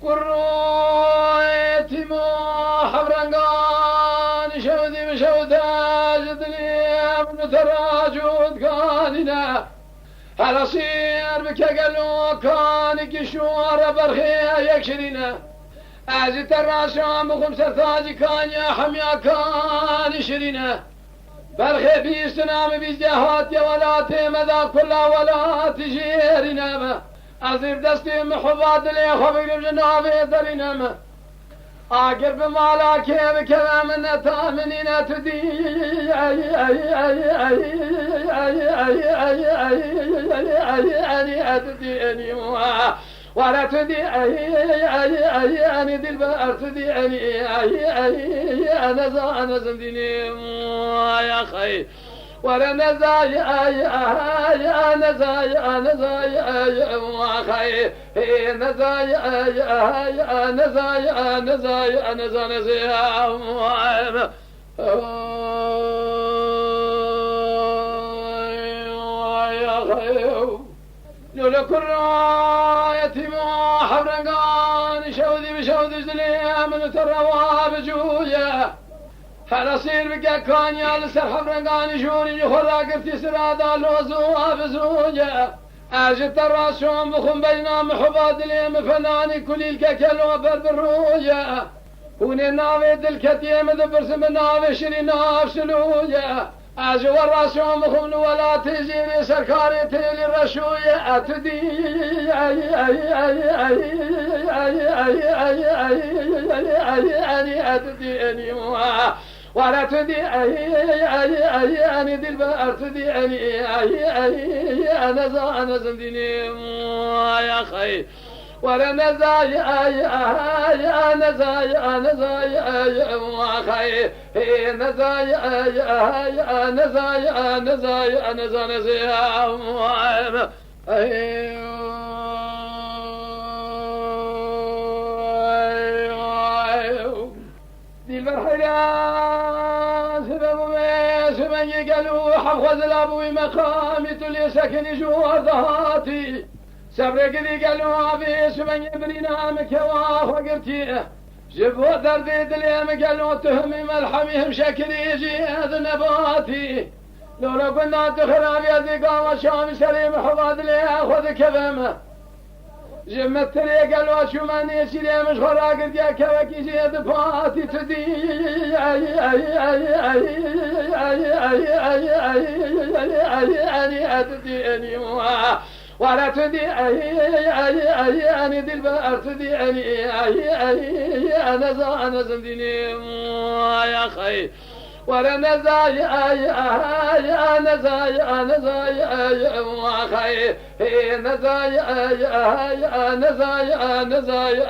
قرويتي مو حبرنقان شودي بشوداج دليم نتراجود قاننا هل أصير بك قالوا كان كشوار برخي يكشرنا أزت الراسام بخمسة ثاجي كان يا حميا كان شرنا برخي في سنام بجهات يا ولاتي مذا كلها ولا تجيرنا ما أزير دستي محبات لي خبير بجنابي درنا ما أقر بمالا كيف كلام النتامنين تدي أتديني ولا تديني دي البقر تديني أنا زنديني يا خي ولا نزاي أنا زاي وخي نزاي أنا زاي يا خي لولا كرايتي ما حبرنقان شودي بشودي زليم نتروا بجويا هل أصير بك كان يا لسر حبرنقان شوني خلا قفتي سرادا لوزوها بزويا أجت الراسوم بخم بينا محباد لي مفناني كل الككل وبرد الرويا هوني ناوي دلكتيم دبرس من ناوي شري ناف سلويا أجو الراسوم بخم ولا تجيني سركاري تيلي رشويا أتدي أتديني ولا تديني دي البقر تديني أنا زنديني يا خي ولا نزاي أنا زاي وخي نزاي أنا زاي دي البرحيلة سبب قالوا حفظ الأبوي مقامي تلي سكن جوار ضهاتي سبرك ذي قالوا أبي سبب برينا مكواه وقرتي جبوا دردي دليم قالوا تهمي ملحميهم شكري جيد نباتي لولا كنا تخراب يدي قام شامي سليم حفاظ لي أخذ كفمه جمت تري قالوا شو ماني سيدي مش خراقد يا كواكي زيد فاتي تدي أتديني ولا تديني دي البقر تديني أنا زنديني يا خي ولا نزاي أنا زاي وخي نزاي أنا زاي